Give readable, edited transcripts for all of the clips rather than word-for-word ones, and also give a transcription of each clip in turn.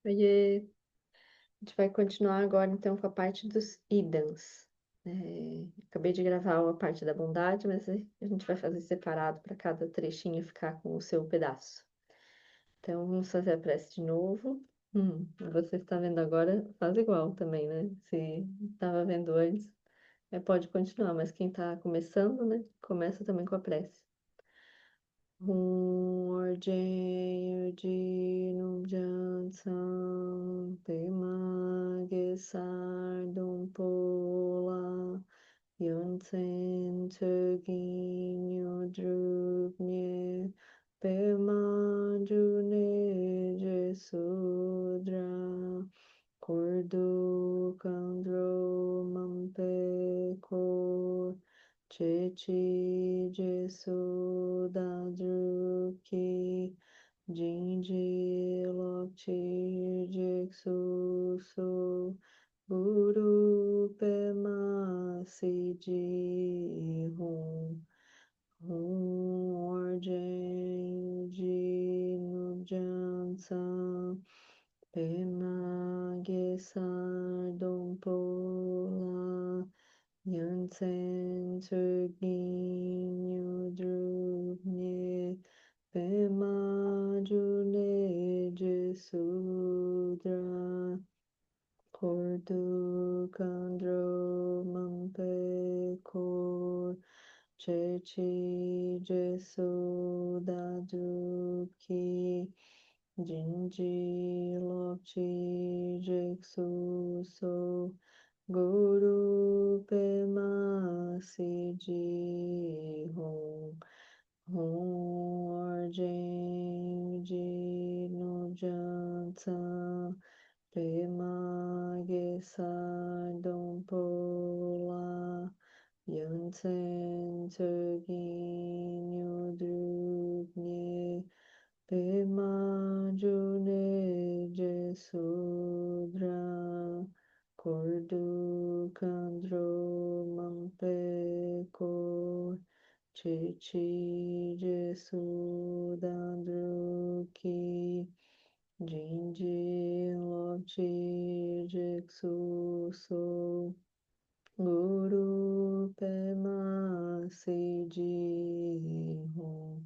Oiê, a gente vai continuar agora então com a parte dos idams. Acabei de gravar a parte da bondade, mas a gente vai fazer separado para cada trechinho ficar com o seu pedaço. Então vamos fazer a prece de novo. Você está vendo agora, faz igual também, né? Se estava vendo antes, pode continuar, mas quem está começando, né? Começa também com a prece. Ordeio de Nubjansan Pemagesar Dumpola Yonsen Teginho Drubne Pemajune Jesudra Cordo Candro Mampeco Chechi Jesu Dadruki Jinji Lokchi Jeksu So Guru Pema Siji Hum Orjen Ji Nubjansa Pema Gesar Dompola Yunsen Turginho Drubne Pema June Jesudra Cordo Candro Mampe Cor Chechi Jesuda Duki Jinji Lokchi Jeksu So Guru Pema Siji Hong Orjen Ji No Jansa Pema Gesar Dompola Yunsen Turginho Drubne Pema June Jesudra Cordo Candro Mampeco Chichi Jesudandruki Jinji Lokchi Jeksu So Guru Pema Siji Hum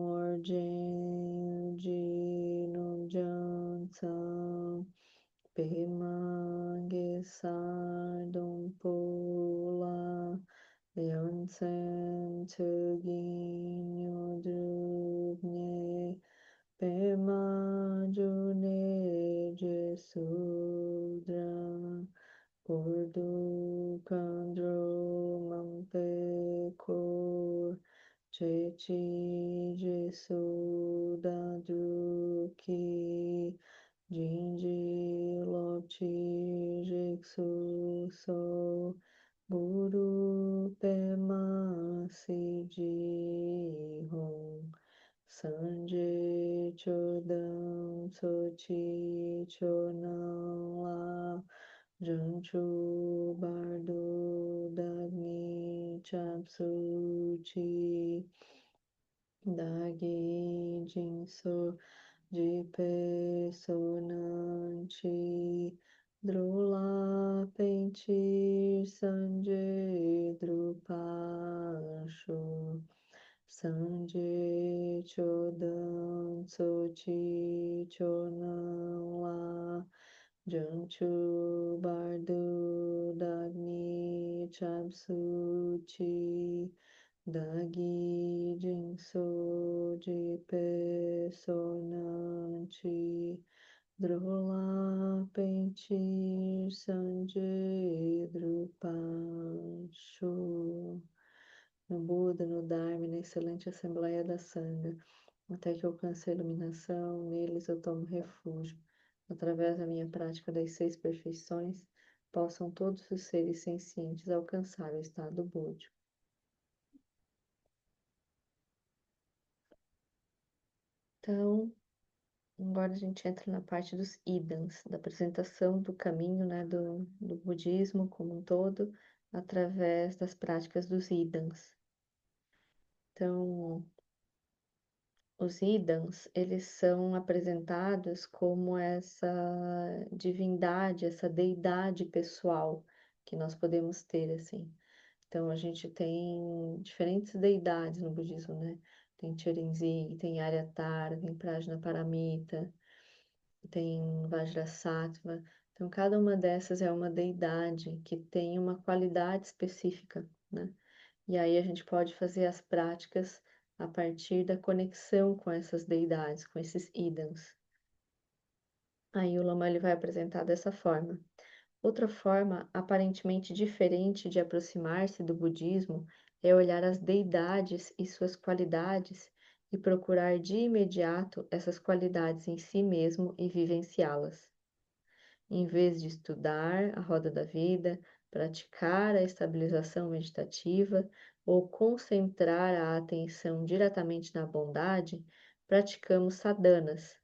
Orjen Ji Num Jansa Pema Gesar Dompola Yonsen Tuginho Drubne Pema June Jesudra Cordo Candro Mampeco Chechi Jesuda Duki Jinji Lokchi Jeksu So Guru Pema Siji Hong Sanje Chodam Sochi Chonam La Janchu Bardo Dagni Chapsuchi Dagi Jinso Jipe Sonanchi Drula Penti Sanje Drupasho Sanje Chodan Sochi Chonan La Janchu Bardo Dagni Chapsuchi Dagi Jinso Jipe Sonanchi Drula Penti Sanje Drupasho no Buda, no Dharma, e na excelente Assembleia da Sangha, até que eu alcance a iluminação, neles eu tomo refúgio. Através da minha prática das 6 perfeições, possam todos os seres sencientes alcançar o estado búdico. Então, agora a gente entra na parte dos idams, da apresentação do caminho, né, do budismo como um todo, através das práticas dos idams. Então, Os idams, eles são apresentados como essa divindade, essa deidade pessoal que nós podemos ter, assim. Então, a gente tem diferentes deidades no budismo, né? Tem Chirinzi, tem Aryatara, tem Prajnaparamita, tem Vajrasattva. Então, cada uma dessas é uma deidade que tem uma qualidade específica, né? E aí a gente pode fazer as práticas a partir da conexão com essas deidades, com esses idams. Aí o Lama ele vai apresentar dessa forma. Outra forma aparentemente diferente de aproximar-se do budismo é olhar as deidades e suas qualidades e procurar de imediato essas qualidades em si mesmo e vivenciá-las. Em vez de estudar a roda da vida, praticar a estabilização meditativa ou concentrar a atenção diretamente na bondade, praticamos sadhanas,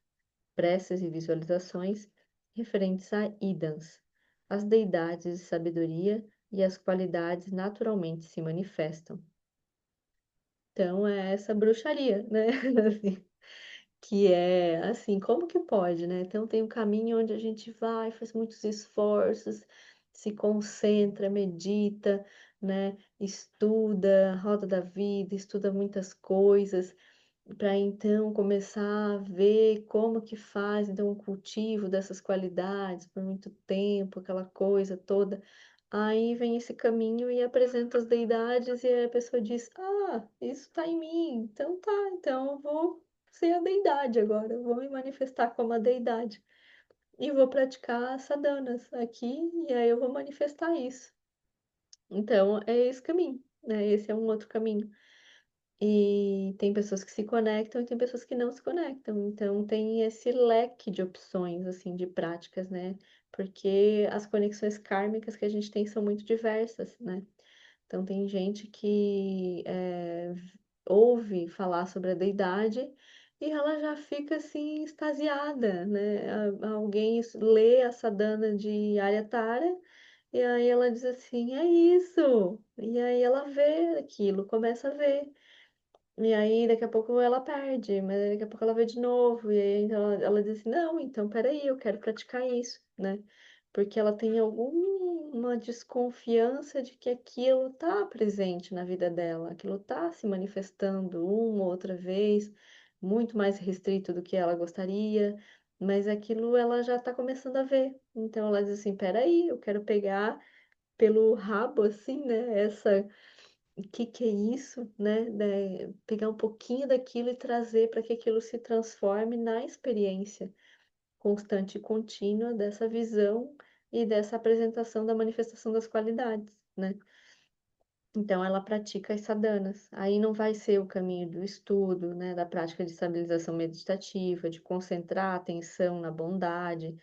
preces e visualizações referentes a idams, as deidades de sabedoria e as qualidades naturalmente se manifestam. Então é essa bruxaria, né? Assim, que é assim, como que pode, né? Então tem um caminho onde a gente vai, faz muitos esforços, se concentra, medita, né? Estuda, roda da vida, estuda muitas coisas, para então começar a ver como que faz então o cultivo dessas qualidades por muito tempo, aquela coisa toda. Aí vem esse caminho e apresenta as deidades e a pessoa diz: "Ah, isso está em mim. Então tá, então eu vou ser a deidade agora, eu vou me manifestar como a deidade e vou praticar sadhanas aqui e aí eu vou manifestar isso". Então é esse caminho, né? Esse é um outro caminho. E tem pessoas que se conectam e tem pessoas que não se conectam. Então tem esse leque de opções, assim, de práticas, né? Porque as conexões kármicas que a gente tem são muito diversas, né? Então tem gente que ouve falar sobre a deidade e ela já fica assim extasiada, né? Alguém lê a sadhana de Aryatara e aí ela diz assim, é isso. E aí ela vê aquilo, começa a ver. E aí, daqui a pouco ela perde, mas daqui a pouco ela vê de novo. E aí, então, ela diz assim, não, então, peraí, eu quero praticar isso, né? Porque ela tem alguma desconfiança de que aquilo tá presente na vida dela, aquilo tá se manifestando uma ou outra vez, muito mais restrito do que ela gostaria, mas aquilo ela já tá começando a ver. Então, ela diz assim, peraí, eu quero pegar pelo rabo, assim, né? O que que é isso, né? Pegar um pouquinho daquilo e trazer para que aquilo se transforme na experiência constante e contínua dessa visão e dessa apresentação da manifestação das qualidades, né? Então ela pratica as sadhanas. Aí não vai ser o caminho do estudo, né, da prática de estabilização meditativa, de concentrar a atenção na bondade.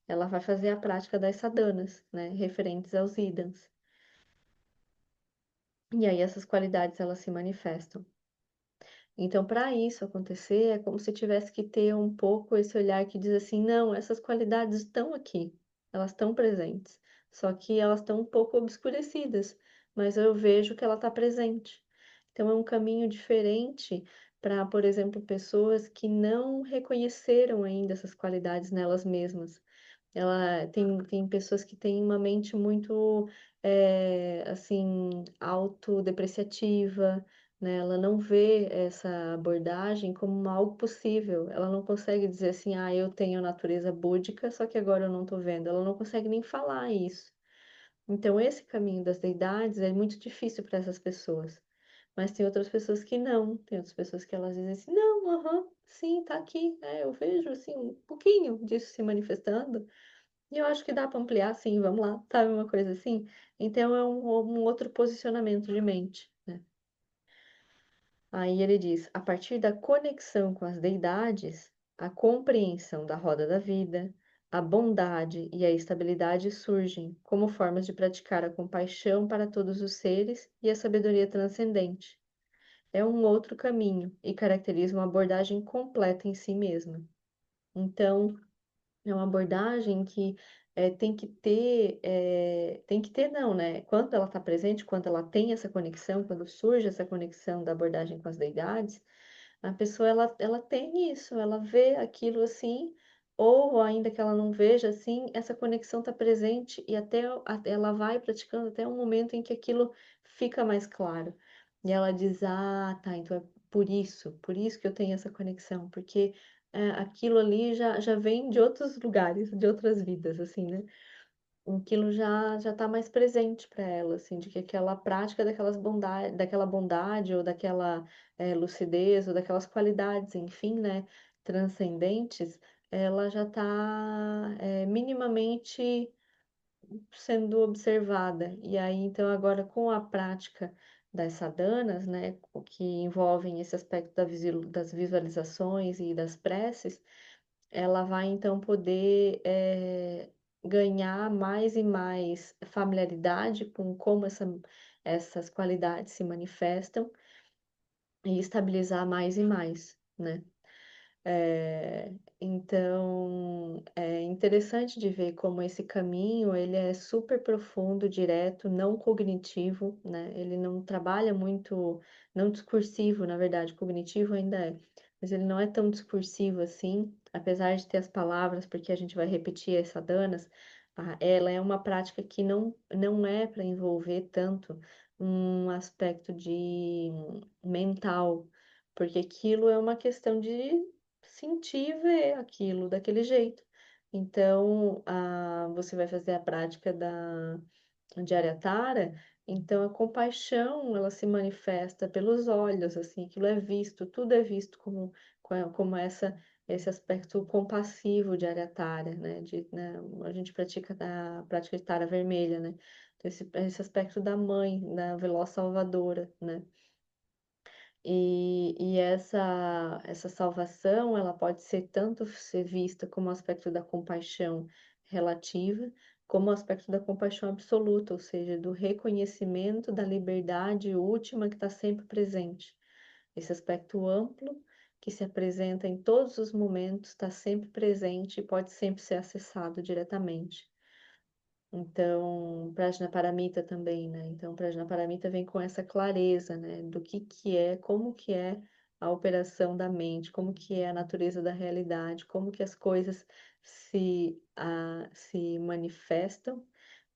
Ela vai fazer a prática das sadhanas, né, referentes aos idams. E aí essas qualidades elas se manifestam. Então, para isso acontecer, é como se tivesse que ter um pouco esse olhar que diz assim: não, essas qualidades estão aqui, elas estão presentes, só que elas estão um pouco obscurecidas, mas eu vejo que ela está presente. Então, é um caminho diferente para, por exemplo, pessoas que não reconheceram ainda essas qualidades nelas mesmas. Ela tem pessoas que têm uma mente muito, assim, autodepreciativa, né? Ela não vê essa abordagem como algo possível. Ela não consegue dizer assim, ah, eu tenho natureza búdica, só que agora eu não estou vendo. Ela não consegue nem falar isso. Então, esse caminho das deidades é muito difícil para essas pessoas. Mas tem outras pessoas que não. Tem outras pessoas que elas dizem assim, não, aham, sim, tá aqui. Eu vejo, assim, um pouquinho disso se manifestando. E eu acho que dá para ampliar, sim, vamos lá, sabe uma coisa assim? Então é um outro posicionamento de mente, né? Aí ele diz: a partir da conexão com as deidades, a compreensão da roda da vida, a bondade e a estabilidade surgem como formas de praticar a compaixão para todos os seres e a sabedoria transcendente. É um outro caminho e caracteriza uma abordagem completa em si mesma. Então, é uma abordagem que tem que ter não, né? Quando ela está presente, quando ela tem essa conexão, quando surge essa conexão da abordagem com as deidades, A pessoa ela tem isso, ela vê aquilo assim, ou ainda que ela não veja assim, essa conexão está presente e até ela vai praticando até um momento em que aquilo fica mais claro. E ela diz: "Ah, tá, então é por isso que eu tenho essa conexão, porque, aquilo ali já vem de outros lugares, de outras vidas", assim, né. Aquilo já está mais presente para ela, assim, de que aquela prática daquela bondade ou daquela, lucidez ou daquelas qualidades, enfim, né, transcendentes, ela já está, minimamente sendo observada. E aí, então, agora com a prática das sadanas, né, o que envolvem esse aspecto das visualizações e das preces, ela vai então poder, ganhar mais e mais familiaridade com como essas qualidades se manifestam e estabilizar mais e mais, né. Então, é interessante de ver como esse caminho, ele é super profundo, direto, não cognitivo, né, ele não trabalha muito não discursivo, na verdade, cognitivo ainda é, mas ele não é tão discursivo assim, apesar de ter as palavras, porque a gente vai repetir as sadanas, ela é uma prática que não é para envolver tanto um aspecto de mental, porque aquilo é uma questão de sentir e ver aquilo daquele jeito. Então, você vai fazer a prática da de Aryatara, então a compaixão, ela se manifesta pelos olhos, assim, aquilo é visto, tudo é visto como esse aspecto compassivo de Aryatara, né, a gente pratica a prática de Tara vermelha, né, então esse aspecto da mãe, da veloz salvadora, né. E essa salvação, ela pode ser vista como aspecto da compaixão relativa, como aspecto da compaixão absoluta, ou seja, do reconhecimento da liberdade última que está sempre presente. Esse aspecto amplo, que se apresenta em todos os momentos, está sempre presente e pode sempre ser acessado diretamente. Então, Prajnaparamita também, né, então Prajnaparamita vem com essa clareza, né, do que é, como que é a operação da mente, como que é a natureza da realidade, como que as coisas se manifestam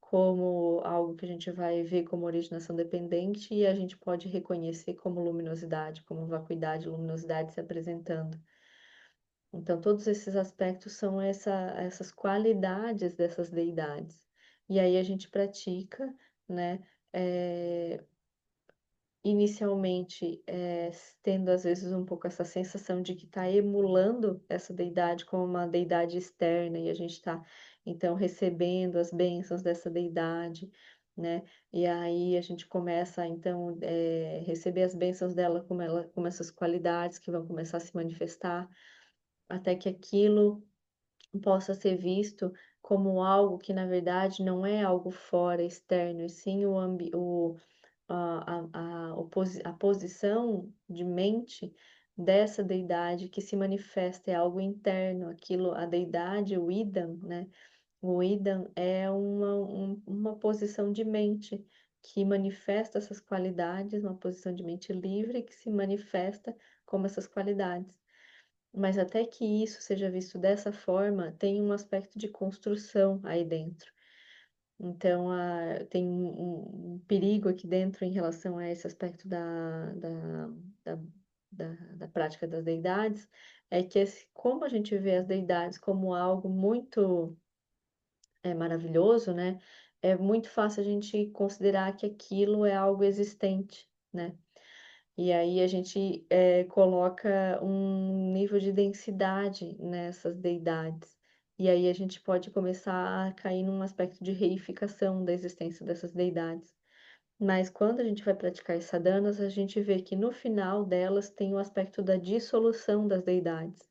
como algo que a gente vai ver como originação dependente e a gente pode reconhecer como luminosidade, como vacuidade, luminosidade se apresentando. Então, todos esses aspectos são essas qualidades dessas deidades. E aí a gente pratica, né, eh, inicialmente, tendo às vezes um pouco essa sensação de que está emulando essa deidade como uma deidade externa e a gente está, então, recebendo as bênçãos dessa deidade, né, e aí a gente começa, então, receber as bênçãos dela como essas qualidades que vão começar a se manifestar, até que aquilo possa ser visto como algo que, na verdade, não é algo fora, externo, e sim a posição de mente dessa deidade que se manifesta, é algo interno, aquilo, a deidade, o Idam, né? O Idam é uma posição de mente que manifesta essas qualidades, uma posição de mente livre que se manifesta como essas qualidades. Mas até que isso seja visto dessa forma, tem um aspecto de construção aí dentro. Então, tem um perigo aqui dentro em relação a esse aspecto da, da prática das deidades, é que como a gente vê as deidades como algo muito maravilhoso, né? É muito fácil a gente considerar que aquilo é algo existente, né? E aí a gente, coloca um nível de densidade nessas deidades. E aí a gente pode começar a cair num aspecto de reificação da existência dessas deidades. Mas quando a gente vai praticar as sadhanas, a gente vê que no final delas tem o aspecto da dissolução das deidades.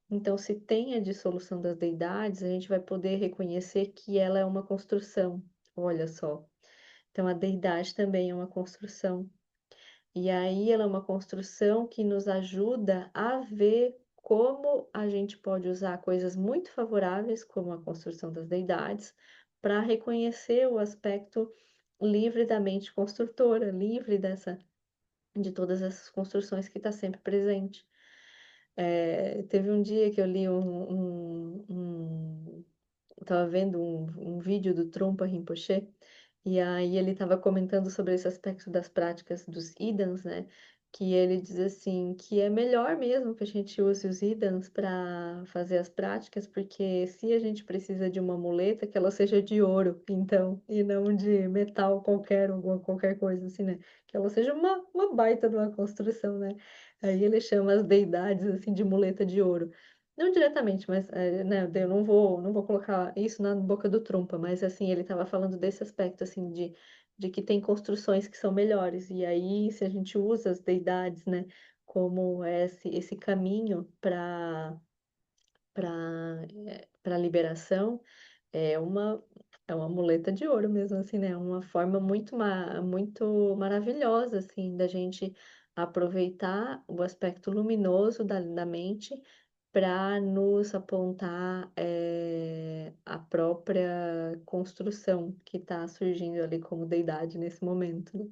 Então, se tem a dissolução das deidades, a gente vai poder reconhecer que ela é uma construção. Olha só. Então, a deidade também é uma construção. E aí ela é uma construção que nos ajuda a ver como a gente pode usar coisas muito favoráveis, como a construção das deidades, para reconhecer o aspecto livre da mente construtora, livre de todas essas construções que está sempre presente. Teve um dia que eu li eu estava vendo um vídeo do Trungpa Rinpoche, e aí ele estava comentando sobre esse aspecto das práticas dos idans, né? Que ele diz assim, que é melhor mesmo que a gente use os idans para fazer as práticas, porque se a gente precisa de uma muleta, que ela seja de ouro, então, e não de metal qualquer, ou qualquer coisa assim, né? Que ela seja uma baita de uma construção, né? Aí ele chama as deidades, assim, de muleta de ouro. Não diretamente, mas né, eu não vou colocar isso na boca do Trumpa, mas assim, ele estava falando desse aspecto assim de que tem construções que são melhores. E aí, se a gente usa as deidades, né, como esse caminho para liberação, é uma é uma muleta de ouro mesmo, assim, né? Uma forma muito maravilhosa, assim, da gente aproveitar o aspecto luminoso da mente para nos apontar a própria construção que está surgindo ali como deidade nesse momento, né?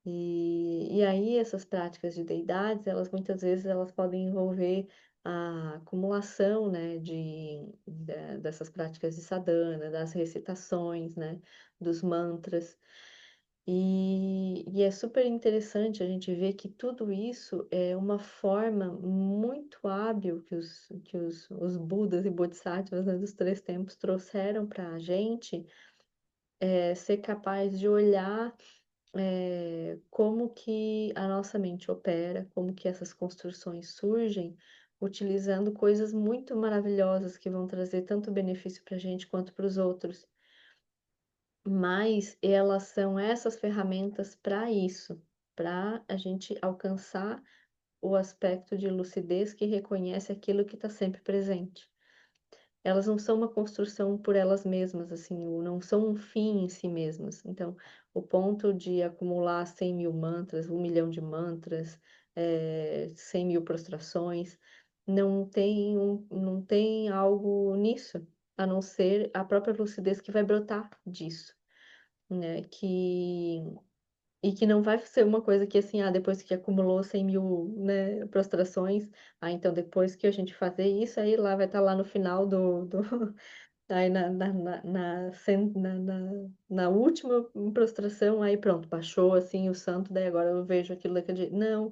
E aí essas práticas de deidades, elas muitas vezes elas podem envolver a acumulação, né, dessas práticas de sadhana, das recitações, né, dos mantras. E é super interessante a gente ver que tudo isso é uma forma muito hábil que os Budas e Bodhisattvas, né, dos três tempos trouxeram para a gente, ser capaz de olhar como que a nossa mente opera, como que essas construções surgem, utilizando coisas muito maravilhosas que vão trazer tanto benefício para a gente quanto para os outros. Mas elas são essas ferramentas para isso, para a gente alcançar o aspecto de lucidez que reconhece aquilo que está sempre presente. Elas não são uma construção por elas mesmas, assim, ou não são um fim em si mesmas. Então, o ponto de acumular 100 mil mantras, 1 milhão de mantras, 100 mil prostrações, não tem algo nisso, a não ser a própria lucidez que vai brotar disso, né? E que não vai ser uma coisa que, assim, depois que acumulou 100 mil, né, prostrações, então depois que a gente fazer isso, aí lá vai estar lá no final aí na última prostração, aí pronto, baixou, assim, o santo, daí agora eu vejo aquilo daquele jeito. Não,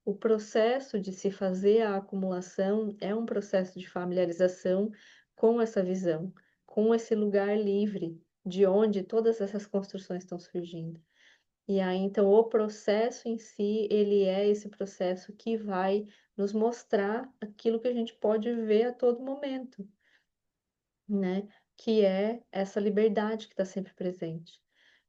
o processo de se fazer a acumulação é um processo de familiarização com essa visão, com esse lugar livre, de onde todas essas construções estão surgindo. E aí, então, o processo em si, ele é esse processo que vai nos mostrar aquilo que a gente pode ver a todo momento, né? Que é essa liberdade que está sempre presente.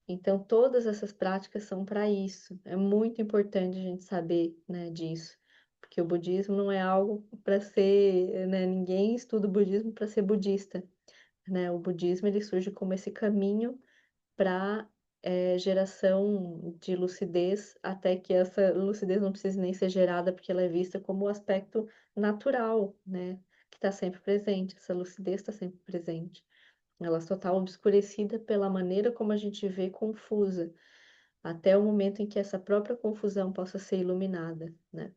Então, todas essas práticas são para isso. É muito importante a gente saber, né, disso, porque o budismo não é algo para ser, né, ninguém estuda o budismo para ser budista, né? O budismo ele surge como esse caminho para geração de lucidez, até que essa lucidez não precise nem ser gerada, porque ela é vista como o aspecto natural, né? Que está sempre presente, essa lucidez está sempre presente. Ela só está obscurecida pela maneira como a gente vê confusa, até o momento em que essa própria confusão possa ser iluminada, né?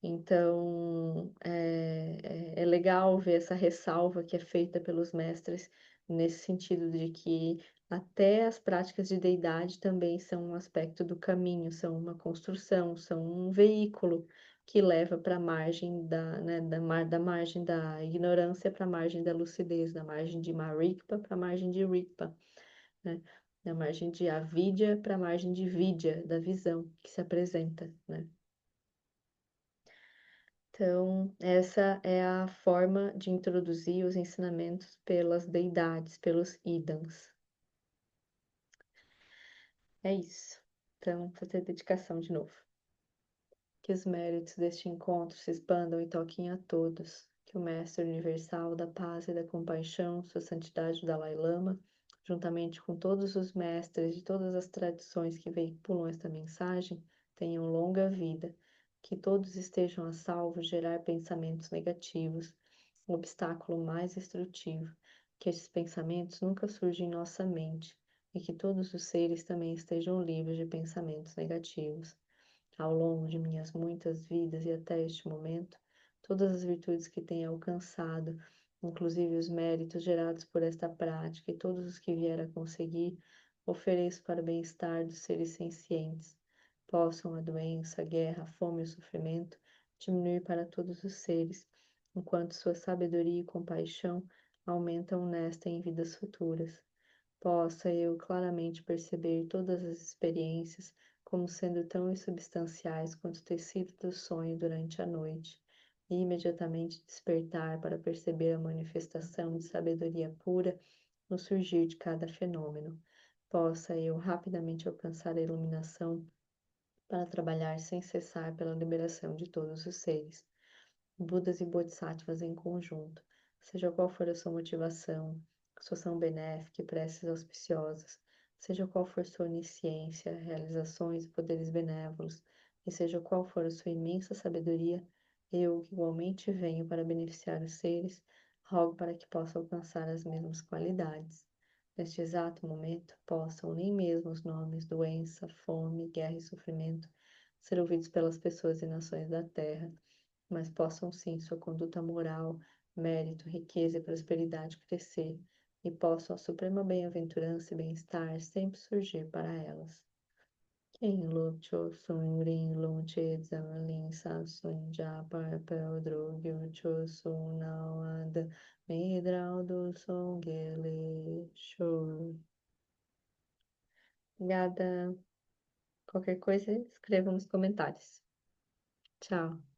Então, é legal ver essa ressalva que é feita pelos mestres, nesse sentido de que até as práticas de deidade também são um aspecto do caminho, são uma construção, são um veículo que leva para a margem né, da margem da ignorância para a margem da lucidez, da margem de Marikpa para a margem de Rigpa, né? Da margem de avidya para a margem de vidya, da visão que se apresenta, né? Então, essa é a forma de introduzir os ensinamentos pelas deidades, pelos idans. É isso. Então, fazer dedicação de novo. Que os méritos deste encontro se expandam e toquem a todos. Que o Mestre Universal da Paz e da Compaixão, Sua Santidade o Dalai Lama, juntamente com todos os mestres de todas as tradições que veiculam esta mensagem, tenham longa vida. Que todos estejam a salvo de gerar pensamentos negativos, o obstáculo mais destrutivo. Que esses pensamentos nunca surjam em nossa mente e que todos os seres também estejam livres de pensamentos negativos. Ao longo de minhas muitas vidas e até este momento, todas as virtudes que tem alcançado, inclusive os méritos gerados por esta prática e todos os que vier a conseguir, ofereço para o bem-estar dos seres sencientes. Possam a doença, a guerra, a fome e o sofrimento diminuir para todos os seres, enquanto sua sabedoria e compaixão aumentam nesta e em vidas futuras. Possa eu claramente perceber todas as experiências como sendo tão insubstanciais quanto o tecido do sonho durante a noite, e imediatamente despertar para perceber a manifestação de sabedoria pura no surgir de cada fenômeno. Possa eu rapidamente alcançar a iluminação para trabalhar sem cessar pela liberação de todos os seres. Budas e Bodhisattvas em conjunto, seja qual for a sua motivação, sua ação benéfica e preces auspiciosas, seja qual for sua onisciência, realizações e poderes benévolos, e seja qual for a sua imensa sabedoria, eu, que igualmente venho para beneficiar os seres, rogo para que possa alcançar as mesmas qualidades. Neste exato momento, possam nem mesmo os nomes doença, fome, guerra e sofrimento ser ouvidos pelas pessoas e nações da terra, mas possam sim sua conduta moral, mérito, riqueza e prosperidade crescer, e possam a suprema bem-aventurança e bem-estar sempre surgir para elas. Quem lutou sun rin lung che zang lin sa sun ja par pel drogyo cho sun nao ad midrau do song ele show. Obrigada. Qualquer coisa, escreva nos comentários. Tchau.